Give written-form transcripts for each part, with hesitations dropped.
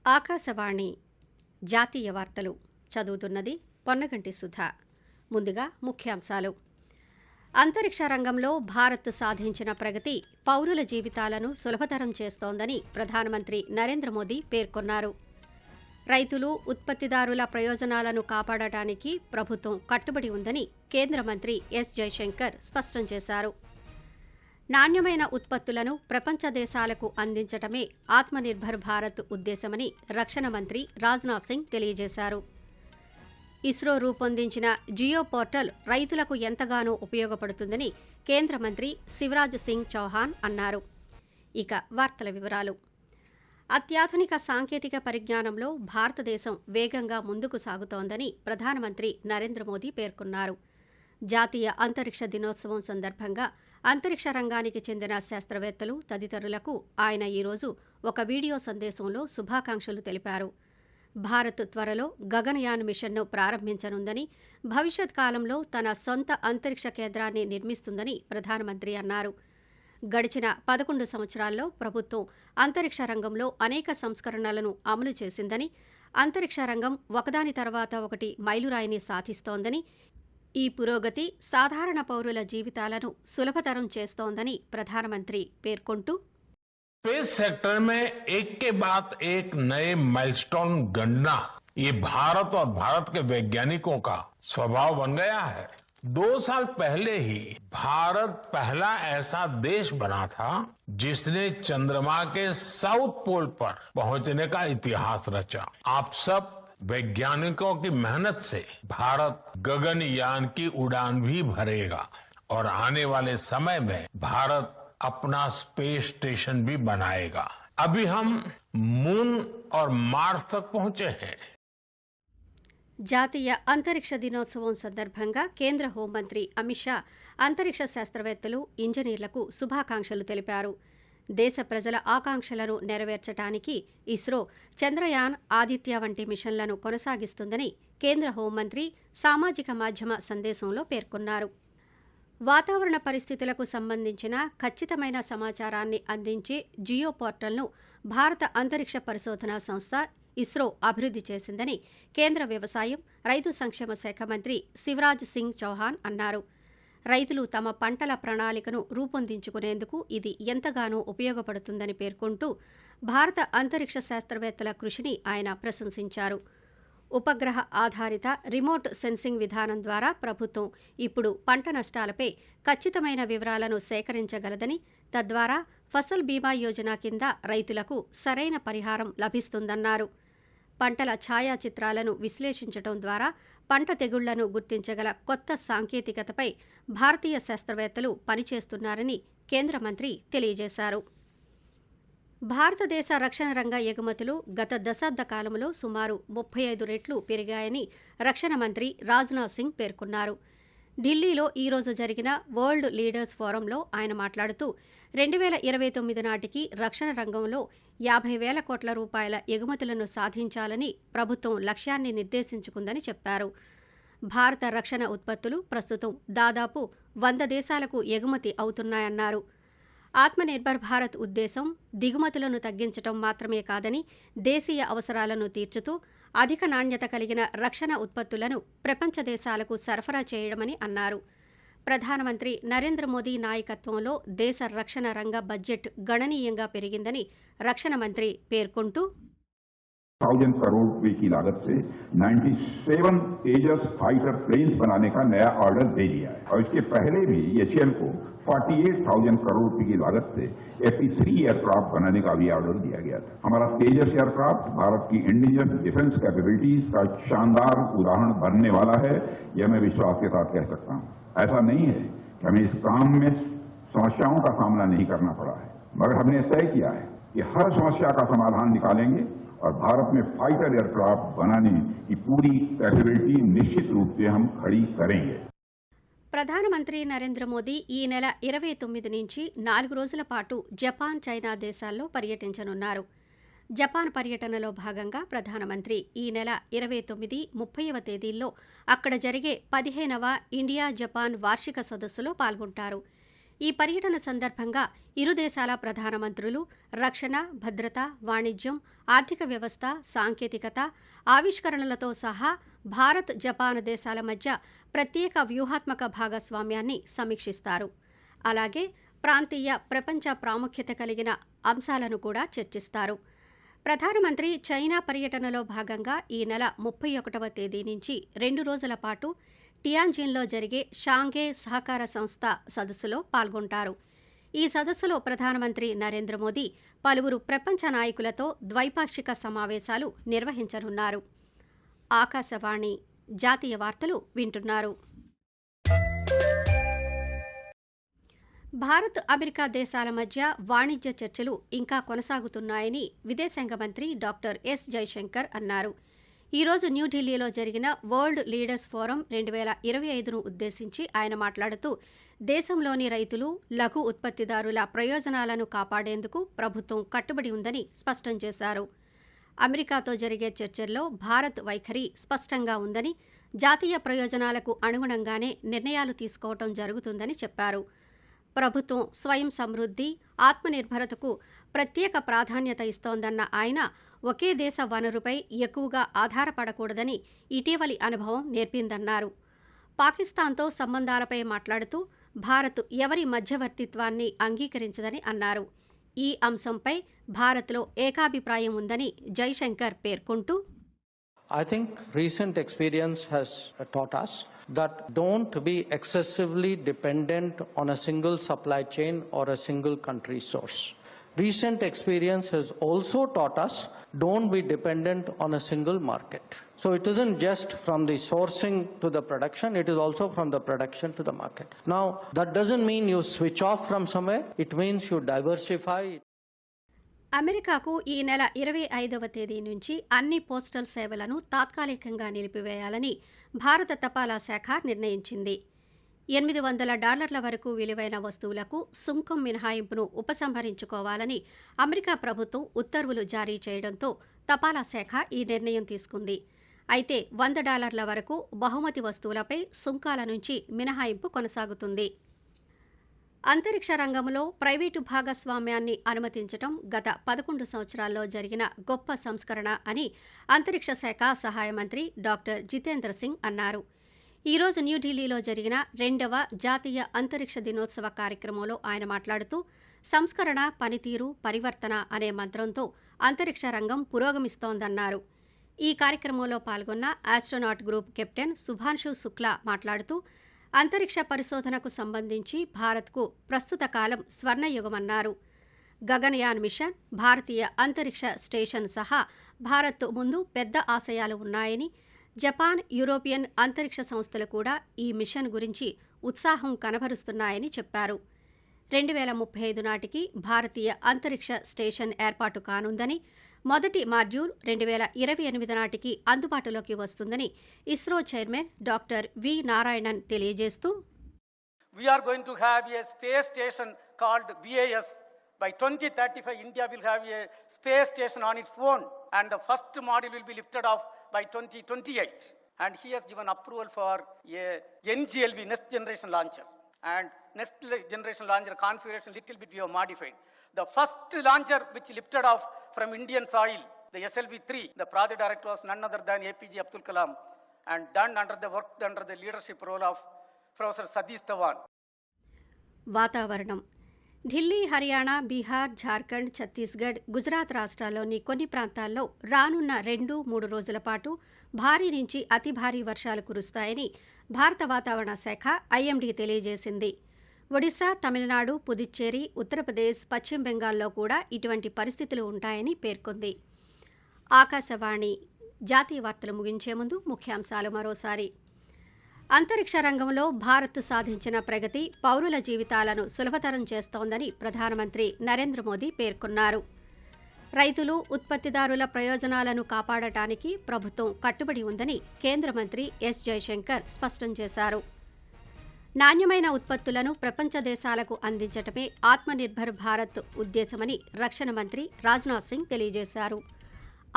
ఆకాశవాణి జాతీయ వార్తలు చదువుతున్నది పొన్నగంటి సుధా. ముందుగా ముఖ్యాంశాలు. అంతరిక్ష రంగంలో భారత్ సాధించిన ప్రగతి పౌరుల జీవితాలను సులభతరం చేస్తోందని ప్రధానమంత్రి నరేంద్ర మోదీ పేర్కొన్నారు. రైతులు, ఉత్పత్తిదారుల ప్రయోజనాలను కాపాడటానికి ప్రభుత్వం కట్టుబడి ఉందని కేంద్ర మంత్రి ఎస్ జయశంకర్ స్పష్టం చేశారు. నాణ్యమైన ఉత్పత్తులను ప్రపంచ దేశాలకు అందించటమే ఆత్మనిర్భర్ భారత్ ఉద్దేశమని రక్షణ మంత్రి రాజ్నాథ్ సింగ్ తెలియజేశారు. ఇస్రో రూపొందించిన జియో పోర్టల్ రైతులకు ఎంతగానో ఉపయోగపడుతుందని కేంద్ర మంత్రి శివరాజ్ సింగ్ చౌహాన్ అన్నారు. ఇక వార్తల వివరాలు. అత్యాధునిక సాంకేతిక పరిజ్ఞానంలో భారతదేశం వేగంగా ముందుకు సాగుతోందని ప్రధానమంత్రి నరేంద్ర మోదీ పేర్కొన్నారు. జాతీయ అంతరిక్ష దినోత్సవం సందర్భంగా అంతరిక్ష రంగానికి చెందిన శాస్త్రవేత్తలు తదితరులకు ఆయన ఈరోజు ఒక వీడియో సందేశంలో శుభాకాంక్షలు తెలిపారు. భారత్ త్వరలో గగనయాన్ మిషన్ను ప్రారంభించనుందని, భవిష్యత్ కాలంలో తన సొంత అంతరిక్ష కేంద్రాన్ని నిర్మిస్తుందని ప్రధానమంత్రి అన్నారు. గడిచిన 11 సంవత్సరాల్లో ప్రభుత్వం అంతరిక్ష రంగంలో అనేక సంస్కరణలను అమలు చేసిందని, అంతరిక్ష రంగం ఒకదాని తర్వాత ఒకటి మైలురాయిని సాధిస్తోందని, ఈ పురోగతి సాధారణ పౌరుల జీవితాలను సులభతరం చేస్తోందని ప్రధానమంత్రి పేర్కొంటూ, स्पेस सेक्टर में एक के बाद एक नए माइलस्टोन गणना ये भारत और भारत के वैज्ञानिकों का स्वभाव बन गया है। 2 साल पहले ही भारत पहला ऐसा देश बना था जिसने चंद्रमा के साउथ पोल पर पहुंचने का इतिहास रचा। आप सब वैज्ञानिकों की मेहनत से भारत गगनयान की उड़ान भी भरेगा और आने वाले समय में भारत अपना स्पेस स्टेशन भी बनाएगा। अभी हम मून और मार्स तक पहुंचे हैं. జాతీయ అంతరిక్ష దినోత్సవం సందర్భంగా కేంద్ర హోంమంత్రి అమిత్ షా అంతరిక్ష శాస్త్రవేత్తలు, ఇంజనీర్లకు శుభాకాంక్షలు తెలిపారు. దేశ ప్రజల ఆకాంక్షలను నెరవేర్చడానికి ఇస్రో చంద్రయాన్, ఆదిత్య వంటి మిషన్లను కొనసాగిస్తుందని కేంద్ర హోంమంత్రి సామాజిక మాధ్యమ సందేశంలో పేర్కొన్నారు. వాతావరణ పరిస్థితులకు సంబంధించిన ఖచ్చితమైన సమాచారాన్ని అందించే జియో పోర్టల్ను భారత అంతరిక్ష పరిశోధనా సంస్థ ఇస్రో అభివృద్ధి చేసిందని కేంద్ర వ్యవసాయం, రైతు సంక్షేమ శాఖ మంత్రి శివరాజ్ సింగ్ చౌహాన్ అన్నారు. రైతులు తమ పంటల ప్రణాళికను రూపొందించుకునేందుకు ఇది ఎంతగానో ఉపయోగపడుతుందని పేర్కొంటూ భారత అంతరిక్ష శాస్త్రవేత్తల కృషిని ఆయన ప్రశంసించారు. ఉపగ్రహ ఆధారిత రిమోట్ సెన్సింగ్ విధానం ద్వారా ప్రభుత్వం ఇప్పుడు పంట నష్టాలపై ఖచ్చితమైన వివరాలను సేకరించగలదని, తద్వారా ఫసల్ బీమా యోజన కింద రైతులకు సరైన పరిహారం లభిస్తుందన్నారు. పంటల ఛాయాచిత్రాలను విశ్లేషించడం ద్వారా పంట తెగుళ్లను గుర్తించగల కొత్త సాంకేతికతపై భారతీయ శాస్త్రవేత్తలు పనిచేస్తున్నారని కేంద్ర మంత్రి తెలియజేశారు. భారతదేశ రక్షణ రంగ ఎగుమతులు గత దశాబ్ద కాలంలో సుమారు 35 రెట్లు పెరిగాయని రక్షణ మంత్రి రాజ్నాథ్ సింగ్ పేర్కొన్నారు. ఢిల్లీలో ఈరోజు జరిగిన వరల్డ్ లీడర్స్ ఫోరంలో ఆయన మాట్లాడుతూ 2029 నాటికి రక్షణ రంగంలో 50,000 కోట్ల రూపాయల ఎగుమతులను సాధించాలని ప్రభుత్వం లక్ష్యాన్ని నిర్దేశించుకుందని చెప్పారు. భారత రక్షణ ఉత్పత్తులు ప్రస్తుతం దాదాపు 100 దేశాలకు ఎగుమతి అవుతున్నాయన్నారు. ఆత్మనిర్భర్ భారత్ ఉద్దేశం దిగుమతులను తగ్గించడం మాత్రమే కాదని, దేశీయ అవసరాలను తీర్చుతూ అధిక నాణ్యత కలిగిన రక్షణ ఉత్పత్తులను ప్రపంచ దేశాలకు సరఫరా చేయడమని అన్నారు. ప్రధానమంత్రి నరేంద్ర మోదీ నాయకత్వంలో దేశ రక్షణ రంగ బడ్జెట్ గణనీయంగా పెరిగిందని రక్షణ మంత్రి పేర్కొంటూ, 1,000 करोड़ रुपए की लागत से 97 तेजस फाइटर प्लेन्स बनाने का नया ऑर्डर दे दिया है और इसके पहले भी एशियन को 48,000 करोड़ रुपए की लागत से 83 एयरक्राफ्ट बनाने का भी ऑर्डर दिया गया था। हमारा तेजस एयरक्राफ्ट भारत की इंडिजिनस डिफेंस कैपेबिलिटीज का शानदार उदाहरण बनने वाला है, यह मैं विश्वास के साथ कह सकता हूँ। ऐसा नहीं है कि हमें इस काम में समस्याओं का सामना नहीं करना पड़ा है, मगर हमने तय किया है कि हर समस्या का समाधान निकालेंगे और भारत में फाइटर एयरक्राफ्ट बनाने की पूरी कैपेबिलिटी निश्चित रूप से हम खड़ी करेंगे. ప్రధానమంత్రి నరేంద్ర మోదీ ఈ నెల 29 నుంచి 4 రోజుల పాటు జపాన్, చైనా దేశాల్లో పర్యటించనున్నారు. జపాన్ పర్యటనలో భాగంగా ప్రధానమంత్రి ఈ నెల 29, 30వ తేదీల్లో అక్కడ జరిగే 15వ ఇండియా జపాన్ వార్షిక సదస్సులో పాల్గొంటారు. ఈ పర్యటన సందర్భంగా ఇరు దేశాల ప్రధానమంత్రులు రక్షణ, భద్రత, వాణిజ్యం, ఆర్థిక వ్యవస్థ, సాంకేతికత, ఆవిష్కరణలతో సహా భారత్, జపాన్ దేశాల మధ్య ప్రత్యేక వ్యూహాత్మక భాగస్వామ్యాన్ని సమీక్షిస్తారు. అలాగే ప్రాంతీయ, ప్రపంచ ప్రాముఖ్యత కలిగిన అంశాలను కూడా చర్చిస్తారు. ప్రధానమంత్రి చైనా పర్యటనలో భాగంగా ఈ నెల 31వ తేదీ నుంచి 2 రోజుల పాటు టియాన్జిన్లో జరిగే షాంఘై సహకార సంస్థ సదస్సులో పాల్గొంటారు. ఈ సదస్సులో ప్రధానమంత్రి నరేంద్ర మోదీ పలువురు ప్రపంచ నాయకులతో ద్వైపాక్షిక సమావేశాలు నిర్వహించనున్నారు. ఆకాశవాణి జాతీయ వార్తలు వింటున్నారు. భారత్, అమెరికా దేశాల మధ్య వాణిజ్య చర్చలు ఇంకా కొనసాగుతున్నాయని విదేశాంగ మంత్రి డాక్టర్ ఎస్ జైశంకర్ అన్నారు. ఈరోజు న్యూఢిల్లీలో జరిగిన వరల్డ్ లీడర్స్ ఫోరం 2025ను ఉద్దేశించి ఆయన మాట్లాడుతూ దేశంలోని రైతులు, లఘు ఉత్పత్తిదారుల ప్రయోజనాలను కాపాడేందుకు ప్రభుత్వం కట్టుబడి ఉందని స్పష్టం చేశారు. అమెరికాతో జరిగే చర్చల్లో భారత్ వైఖరి స్పష్టంగా ఉందని, జాతీయ ప్రయోజనాలకు అనుగుణంగానే నిర్ణయాలు తీసుకోవడం జరుగుతుందని చెప్పారు. ప్రభుత్వం స్వయం సమృద్ధి, ఆత్మనిర్భరతకు ప్రత్యేక ప్రాధాన్యత ఇస్తోందన్న ఆయన ఒకే దేశ వనరుపై ఎక్కువగా ఆధారపడకూడదని ఇటీవలి అనుభవం నేర్పిందన్నారు. పాకిస్తాన్తో సంబంధాలపై మాట్లాడుతూ భారత్ ఎవరి మధ్యవర్తిత్వాన్ని అంగీకరించదని అన్నారు. ఈ అంశంపై భారత్లో ఏకాభిప్రాయం ఉందని జైశంకర్ పేర్కొంటూ I think recent experience has taught us that don't be excessively dependent on a single supply chain or a single country source. Recent experience has also taught us don't be dependent on a single market. So it isn't just from the sourcing to the production, it is also from the production to the market. Now, that doesn't mean you switch off from somewhere, it means you diversify. అమెరికాకు ఈ నెల 25వ తేదీ నుంచి అన్ని postal సేవలను తాత్కాలికంగా నిలిపివేయాలని భారత తపాలా శాఖ నిర్ణయించింది. $800 వరకు విలువైన వస్తువులకు సుంకం మినహాయింపును ఉపసంహరించుకోవాలని అమెరికా ప్రభుత్వం ఉత్తర్వులు జారీ చేయడంతో తపాలా శాఖ ఈ నిర్ణయం తీసుకుంది. అయితే $100 వరకు బహుమతి వస్తువులపై సుంకాల నుంచి మినహాయింపు కొనసాగుతుంది. అంతరిక్ష రంగంలో ప్రైవేటు భాగస్వామ్యాన్ని అనుమతించడం గత 11 సంవత్సరాల్లో జరిగిన గొప్ప సంస్కరణ అని అంతరిక్ష శాఖ సహాయ మంత్రి డాక్టర్ జితేంద్ర సింగ్ అన్నారు. ఈరోజు న్యూఢిల్లీలో జరిగిన 2వ జాతీయ అంతరిక్ష దినోత్సవ కార్యక్రమంలో ఆయన మాట్లాడుతూ సంస్కరణ, పనితీరు, పరివర్తన అనే మంత్రంతో అంతరిక్ష రంగం పురోగమిస్తోందన్నారు. ఈ కార్యక్రమంలో పాల్గొన్న astronaut group captain Shubhanshu Shukla మాట్లాడుతూ అంతరిక్ష పరిశోధనకు సంబంధించి భారత్కు ప్రస్తుత కాలం స్వర్ణయుగమన్నారు. గగన్యాన్ మిషన్, భారతీయ అంతరిక్ష స్టేషన్ సహా భారత్ ముందు పెద్ద ఆశయాలు ఉన్నాయని, జపాన్, యూరోపియన్ అంతరిక్ష సంస్థలు కూడా ఈ మిషన్ గురించి ఉత్సాహం కనబరుస్తున్నాయని చెప్పారు. 2035 నాటికి భారతీయ అంతరిక్ష స్టేషన్ ఏర్పాటు కానుందని, మొదటి మాడ్యూల్ 2028 నాటికి అందుబాటులోకి వస్తుందని ISRO chairman doctor V Narayanan తెలియజేస్తూ We are going to have a space station called BAS. By 2035, India will have a space station on its own, and the first module will be lifted off by 2028. And he has given approval for a NGLV, next generation launcher. And next generation launcher configuration little bit we have modified. The first launcher which lifted off from Indian soil, the SLV-3, the project director was none other than APJ Abdul Kalam, and worked under the leadership role of Professor Satish Dhawan. వాతావరణం. ఢిల్లీ, హర్యానా, బీహార్, ఝార్ఖండ్, ఛత్తీస్గఢ్, గుజరాత్ రాష్ట్రాల్లోని కొన్ని ప్రాంతాల్లో రానున్న 2-3 రోజుల పాటు భారీ నుంచి అతి భారీ వర్షాలు కురుస్తాయని భారత వాతావరణ శాఖ ఐఎండీ తెలియజేసింది. ఒడిశా, తమిళనాడు, పుదుచ్చేరి, ఉత్తరప్రదేశ్, పశ్చిమ బెంగాల్లో కూడా ఇటువంటి పరిస్థితులు ఉంటాయని పేర్కొంది. ఆకాశవాణి జాతీయ వార్తలు ముగించే ముందు ముఖ్యాంశాలు మరోసారి. అంతరిక్ష రంగంలో భారత్ సాధించిన ప్రగతి పౌరుల జీవితాలను సులభతరం చేస్తోందని ప్రధానమంత్రి నరేంద్ర మోదీ పేర్కొన్నారు. రైతులు, ఉత్పత్తిదారుల ప్రయోజనాలను కాపాడటానికి ప్రభుత్వం కట్టుబడి ఉందని కేంద్ర మంత్రి ఎస్ జైశంకర్ స్పష్టం చేశారు. నాణ్యమైన ఉత్పత్తులను ప్రపంచ దేశాలకు అందించటమే ఆత్మనిర్భర్ భారత్ ఉద్దేశమని రక్షణ మంత్రి రాజ్నాథ్ సింగ్ తెలియజేశారు.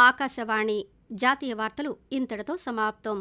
ఆకాశవాణి జాతీయ వార్తలు ఇంతటితో సమాప్తం.